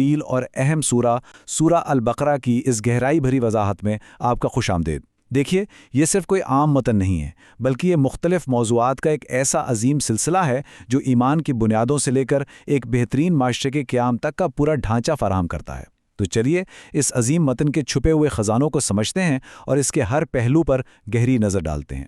طویل اور اہم سورہ البقرہ کی اس گہرائی بھری وضاحت میں آپ کا خوش آمدید۔ دیکھیے، یہ صرف کوئی عام متن نہیں ہے، بلکہ یہ مختلف موضوعات کا ایک ایسا عظیم سلسلہ ہے جو ایمان کی بنیادوں سے لے کر ایک بہترین معاشرے کے قیام تک کا پورا ڈھانچہ فراہم کرتا ہے۔ تو چلیے اس عظیم متن کے چھپے ہوئے خزانوں کو سمجھتے ہیں اور اس کے ہر پہلو پر گہری نظر ڈالتے ہیں۔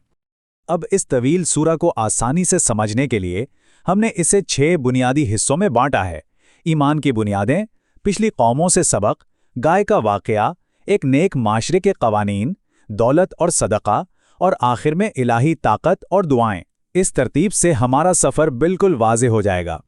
اب اس طویل سورہ کو آسانی سے سمجھنے کے لیے ہم نے اسے 6 بنیادی حصوں میں بانٹا ہے: ایمان کی بنیادیں، پچھلی قوموں سے سبق، گائے کا واقعہ، ایک نیک معاشرے کے قوانین، دولت اور صدقہ، اور آخر میں الہی طاقت اور دعائیں۔ اس ترتیب سے ہمارا سفر بالکل واضح ہو جائے گا۔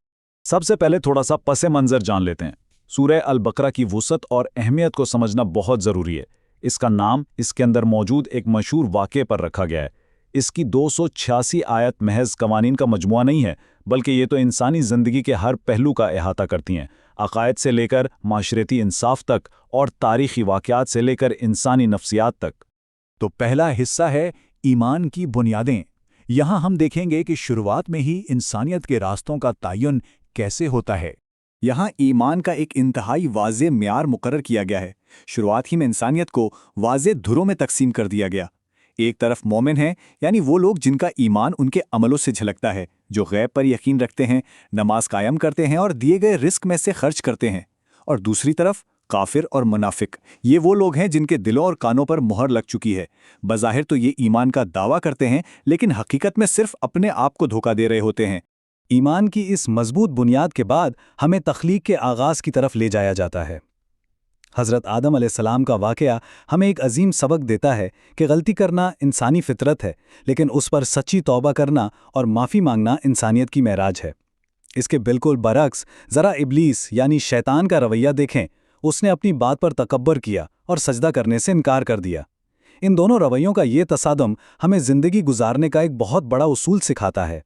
سب سے پہلے تھوڑا سا پس منظر جان لیتے ہیں۔ سورہ البقرہ کی وسعت اور اہمیت کو سمجھنا بہت ضروری ہے۔ اس کا نام اس کے اندر موجود ایک مشہور واقعے پر رکھا گیا ہے۔ اس کی 286 آیت محض قوانین کا مجموعہ نہیں ہے، بلکہ یہ تو انسانی زندگی کے ہر پہلو کا احاطہ کرتی ہیں، عقائد سے لے کر معاشرتی انصاف تک اور تاریخی واقعات سے لے کر انسانی نفسیات تک۔ تو پہلا حصہ ہے ایمان کی بنیادیں۔ یہاں ہم دیکھیں گے کہ شروعات میں ہی انسانیت کے راستوں کا تعین کیسے ہوتا ہے۔ یہاں ایمان کا ایک انتہائی واضح معیار مقرر کیا گیا ہے۔ شروعات ہی میں انسانیت کو واضح دھروں میں تقسیم کر دیا گیا۔ ایک طرف مومن ہیں، یعنی وہ لوگ جن کا ایمان ان کے عملوں سے جھلکتا ہے، جو غیب پر یقین رکھتے ہیں، نماز قائم کرتے ہیں اور دیے گئے رزق میں سے خرچ کرتے ہیں۔ اور دوسری طرف کافر اور منافق، یہ وہ لوگ ہیں جن کے دلوں اور کانوں پر مہر لگ چکی ہے۔ بظاہر تو یہ ایمان کا دعویٰ کرتے ہیں، لیکن حقیقت میں صرف اپنے آپ کو دھوکہ دے رہے ہوتے ہیں۔ ایمان کی اس مضبوط بنیاد کے بعد ہمیں تخلیق کے آغاز کی طرف لے جایا جاتا ہے۔ حضرت آدم علیہ السلام کا واقعہ ہمیں ایک عظیم سبق دیتا ہے کہ غلطی کرنا انسانی فطرت ہے، لیکن اس پر سچی توبہ کرنا اور معافی مانگنا انسانیت کی معراج ہے۔ اس کے بالکل برعکس ذرا ابلیس یعنی شیطان کا رویہ دیکھیں۔ اس نے اپنی بات پر تکبر کیا اور سجدہ کرنے سے انکار کر دیا۔ ان دونوں رویوں کا یہ تصادم ہمیں زندگی گزارنے کا ایک بہت بڑا اصول سکھاتا ہے۔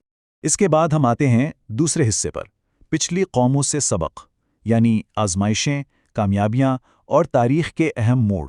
اس کے بعد ہم آتے ہیں دوسرے حصے پر، پچھلی قوموں سے سبق، یعنی آزمائشیں، کامیابیاں اور تاریخ کے اہم موڑ۔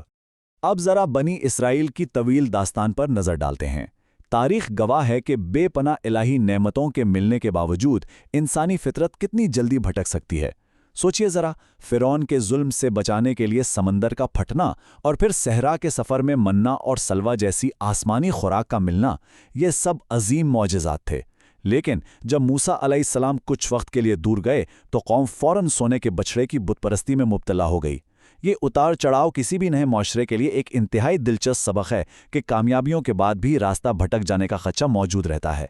اب ذرا بنی اسرائیل کی طویل داستان پر نظر ڈالتے ہیں۔ تاریخ گواہ ہے کہ بے پناہ الہی نعمتوں کے ملنے کے باوجود انسانی فطرت کتنی جلدی بھٹک سکتی ہے۔ سوچئے ذرا، فرعون کے ظلم سے بچانے کے لیے سمندر کا پھٹنا اور پھر صحرا کے سفر میں منہ اور سلوہ جیسی آسمانی خوراک کا ملنا، یہ سب عظیم معجزات تھے۔ لیکن جب موسیٰ علیہ السلام کچھ وقت کے لیے دور گئے تو قوم فوراً سونے کے بچڑے کی بت پرستی میں مبتلا ہو گئی۔ یہ اتار چڑھاؤ کسی بھی نئے معاشرے کے لیے ایک انتہائی دلچسپ سبق ہے کہ کامیابیوں کے بعد بھی راستہ بھٹک جانے کا خدشہ موجود رہتا ہے۔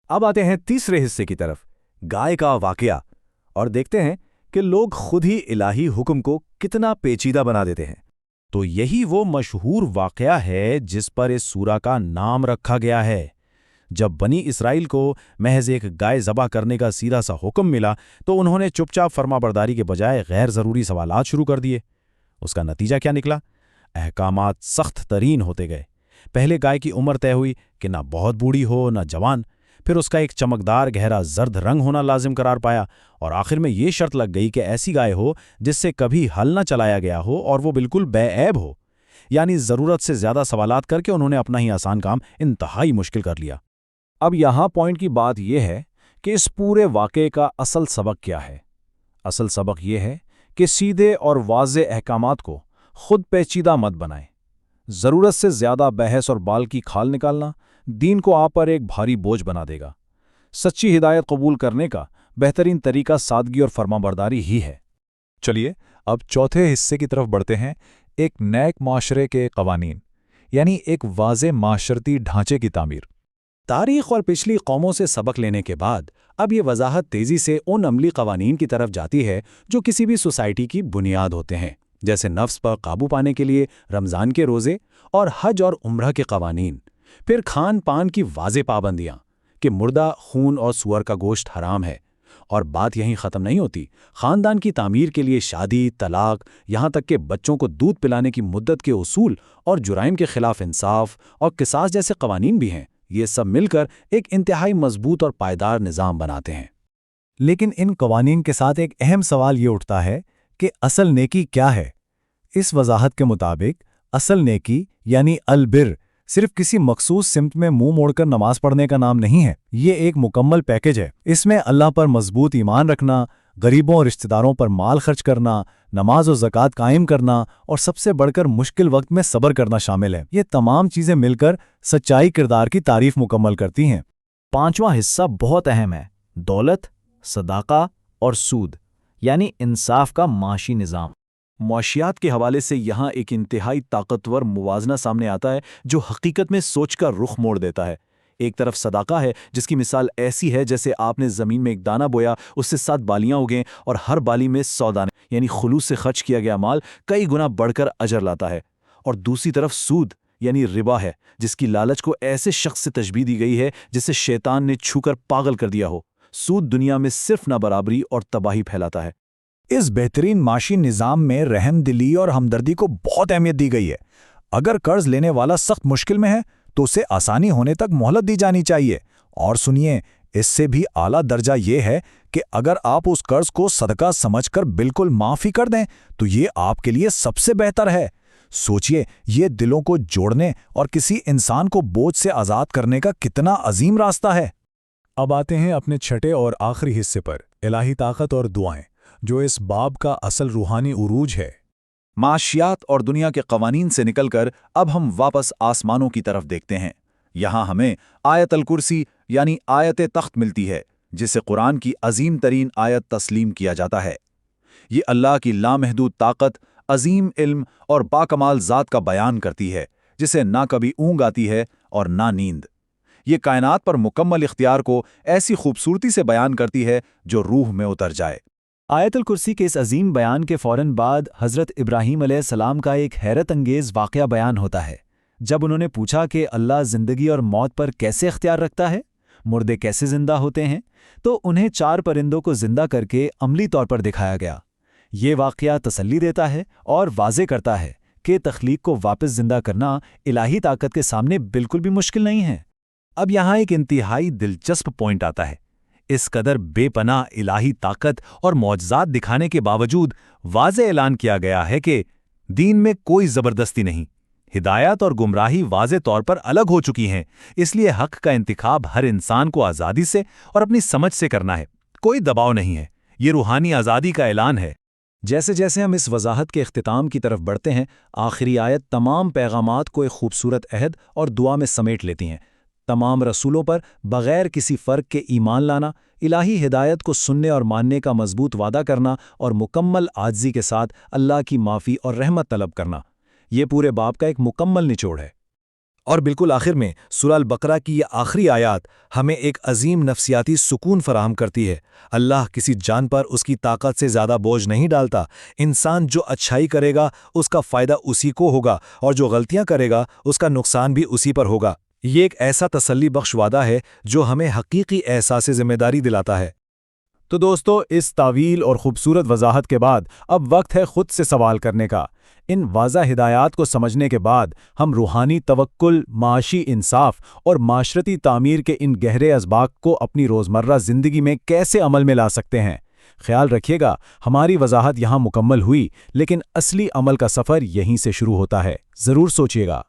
اب آتے ہیں تیسرے حصے کی طرف، گائے کا واقعہ، اور دیکھتے ہیں کہ لوگ خود ہی الہی حکم کو کتنا پیچیدہ بنا دیتے ہیں۔ تو یہی وہ مشہور واقعہ ہے جس پر اس سورہ کا نام رکھا گیا ہے۔ جب بنی اسرائیل کو محض ایک گائے ذبح کرنے کا سیدھا سا حکم ملا تو انہوں نے چپ چاپ فرما برداری کے بجائے غیر ضروری سوالات شروع کر دیے۔ اس کا نتیجہ کیا نکلا؟ احکامات سخت ترین ہوتے گئے۔ پہلے گائے کی عمر طے ہوئی کہ نہ بہت بوڑھی ہو نہ جوان، پھر اس کا ایک چمکدار گہرا زرد رنگ ہونا لازم قرار پایا، اور آخر میں یہ شرط لگ گئی کہ ایسی گائے ہو جس سے کبھی ہل نہ چلایا گیا ہو اور وہ بالکل بے عیب ہو۔ یعنی ضرورت سے زیادہ سوالات کر کے انہوں نے اپنا ہی آسان کام انتہائی مشکل کر لیا۔ اب یہاں پوائنٹ کی بات یہ ہے کہ اس پورے واقعے کا اصل سبق کیا ہے۔ اصل سبق یہ ہے کہ سیدھے اور واضح احکامات کو خود پیچیدہ مت بنائیں۔ ضرورت سے زیادہ بحث اور بال کی کھال نکالنا دین کو آپ پر ایک بھاری بوجھ بنا دے گا۔ سچی ہدایت قبول کرنے کا بہترین طریقہ سادگی اور فرمانبرداری ہی ہے۔ چلیے اب چوتھے حصے کی طرف بڑھتے ہیں، ایک نیک معاشرے کے قوانین، یعنی ایک واضح معاشرتی ڈھانچے کی تعمیر۔ تاریخ اور پچھلی قوموں سے سبق لینے کے بعد اب یہ وضاحت تیزی سے ان عملی قوانین کی طرف جاتی ہے جو کسی بھی سوسائٹی کی بنیاد ہوتے ہیں، جیسے نفس پر قابو پانے کے لیے رمضان کے روزے اور حج اور عمرہ کے قوانین، پھر کھان پان کی واضح پابندیاں کہ مردہ خون اور سور کا گوشت حرام ہے، اور بات یہیں ختم نہیں ہوتی۔ خاندان کی تعمیر کے لیے شادی، طلاق، یہاں تک کہ بچوں کو دودھ پلانے کی مدت کے اصول اور جرائم کے خلاف انصاف اور قصاص جیسے قوانین بھی ہیں۔ یہ سب مل کر ایک انتہائی مضبوط اور پائیدار نظام بناتے ہیں۔ لیکن ان قوانین کے ساتھ ایک اہم سوال یہ اٹھتا ہے کہ اصل نیکی کیا ہے؟ اس وضاحت کے مطابق اصل نیکی یعنی البر صرف کسی مخصوص سمت میں منہ موڑ کر نماز پڑھنے کا نام نہیں ہے۔ یہ ایک مکمل پیکج ہے۔ اس میں اللہ پر مضبوط ایمان رکھنا، غریبوں اور رشتہ داروں پر مال خرچ کرنا، نماز و زکوٰۃ قائم کرنا اور سب سے بڑھ کر مشکل وقت میں صبر کرنا شامل ہے۔ یہ تمام چیزیں مل کر سچائی کردار کی تعریف مکمل کرتی ہیں۔ پانچواں حصہ بہت اہم ہے، دولت، صداقہ اور سود، یعنی انصاف کا معاشی نظام۔ معاشیات کے حوالے سے یہاں ایک انتہائی طاقتور موازنہ سامنے آتا ہے جو حقیقت میں سوچ کا رخ موڑ دیتا ہے۔ ایک طرف صدقہ ہے جس کی مثال ایسی ہے جیسے آپ نے زمین میں ایک دانہ بویا، اس سے 7 بالیاں اگیں اور ہر بالی میں 100 دانے، یعنی خلوص سے خرچ کیا گیا مال کئی گنا بڑھ کر اجر لاتا ہے۔ اور دوسری طرف سود یعنی ربا ہے جس کی لالچ کو ایسے شخص سے تشبیہ دی گئی ہے جسے شیطان نے چھو کر پاگل کر دیا ہو۔ سود دنیا میں صرف نابرابری اور تباہی پھیلاتا ہے۔ اس بہترین معاشی نظام میں رحم دلی اور ہمدردی کو بہت اہمیت دی گئی ہے۔ اگر قرض لینے والا سخت مشکل میں ہے تو اسے آسانی ہونے تک مہلت دی جانی چاہیے۔ اور سنیے، اس سے بھی اعلیٰ درجہ یہ ہے کہ اگر آپ اس قرض کو صدقہ سمجھ کر بالکل معاف ہی کر دیں تو یہ آپ کے لیے سب سے بہتر ہے۔ سوچئے، یہ دلوں کو جوڑنے اور کسی انسان کو بوجھ سے آزاد کرنے کا کتنا عظیم راستہ ہے۔ اب آتے ہیں اپنے چھٹے اور آخری حصے پر، الہی طاقت اور دعائیں، جو اس باب کا اصل روحانی عروج ہے۔ معاشیات اور دنیا کے قوانین سے نکل کر اب ہم واپس آسمانوں کی طرف دیکھتے ہیں۔ یہاں ہمیں آیت الکرسی یعنی آیت تخت ملتی ہے جسے قرآن کی عظیم ترین آیت تسلیم کیا جاتا ہے۔ یہ اللہ کی لامحدود طاقت، عظیم علم اور باکمال ذات کا بیان کرتی ہے جسے نہ کبھی اونگ آتی ہے اور نہ نیند۔ یہ کائنات پر مکمل اختیار کو ایسی خوبصورتی سے بیان کرتی ہے جو روح میں اتر جائے۔ آیت الکرسی کے اس عظیم بیان کے فوراً بعد حضرت ابراہیم علیہ السلام کا ایک حیرت انگیز واقعہ بیان ہوتا ہے۔ جب انہوں نے پوچھا کہ اللہ زندگی اور موت پر کیسے اختیار رکھتا ہے، مردے کیسے زندہ ہوتے ہیں، تو انہیں 4 پرندوں کو زندہ کر کے عملی طور پر دکھایا گیا۔ یہ واقعہ تسلی دیتا ہے اور واضح کرتا ہے کہ تخلیق کو واپس زندہ کرنا الہی طاقت کے سامنے بالکل بھی مشکل نہیں ہے۔ اب یہاں ایک انتہائی دلچسپ پوائنٹ آتا ہے۔ اس قدر بے پناہ الہی طاقت اور معجزات دکھانے کے باوجود واضح اعلان کیا گیا ہے کہ دین میں کوئی زبردستی نہیں، ہدایت اور گمراہی واضح طور پر الگ ہو چکی ہیں، اس لیے حق کا انتخاب ہر انسان کو آزادی سے اور اپنی سمجھ سے کرنا ہے، کوئی دباؤ نہیں ہے۔ یہ روحانی آزادی کا اعلان ہے۔ جیسے جیسے ہم اس وضاحت کے اختتام کی طرف بڑھتے ہیں، آخری آیت تمام پیغامات کو ایک خوبصورت عہد اور دعا میں سمیٹ لیتی ہیں۔ تمام رسولوں پر بغیر کسی فرق کے ایمان لانا، الہی ہدایت کو سننے اور ماننے کا مضبوط وعدہ کرنا اور مکمل عاجزی کے ساتھ اللہ کی معافی اور رحمت طلب کرنا، یہ پورے باب کا ایک مکمل نچوڑ ہے۔ اور بالکل آخر میں سورہ البقرہ کی یہ آخری آیات ہمیں ایک عظیم نفسیاتی سکون فراہم کرتی ہے۔ اللہ کسی جان پر اس کی طاقت سے زیادہ بوجھ نہیں ڈالتا۔ انسان جو اچھائی کرے گا اس کا فائدہ اسی کو ہوگا، اور جو غلطیاں کرے گا اس کا نقصان بھی اسی پر ہوگا۔ یہ ایک ایسا تسلی بخش وعدہ ہے جو ہمیں حقیقی احساس ذمہ داری دلاتا ہے۔ تو دوستو، اس طویل اور خوبصورت وضاحت کے بعد اب وقت ہے خود سے سوال کرنے کا۔ ان واضح ہدایات کو سمجھنے کے بعد ہم روحانی توکل، معاشی انصاف اور معاشرتی تعمیر کے ان گہرے اسباق کو اپنی روزمرہ زندگی میں کیسے عمل میں لا سکتے ہیں؟ خیال رکھیے گا، ہماری وضاحت یہاں مکمل ہوئی، لیکن اصلی عمل کا سفر یہیں سے شروع ہوتا ہے۔ ضرور سوچیے گا۔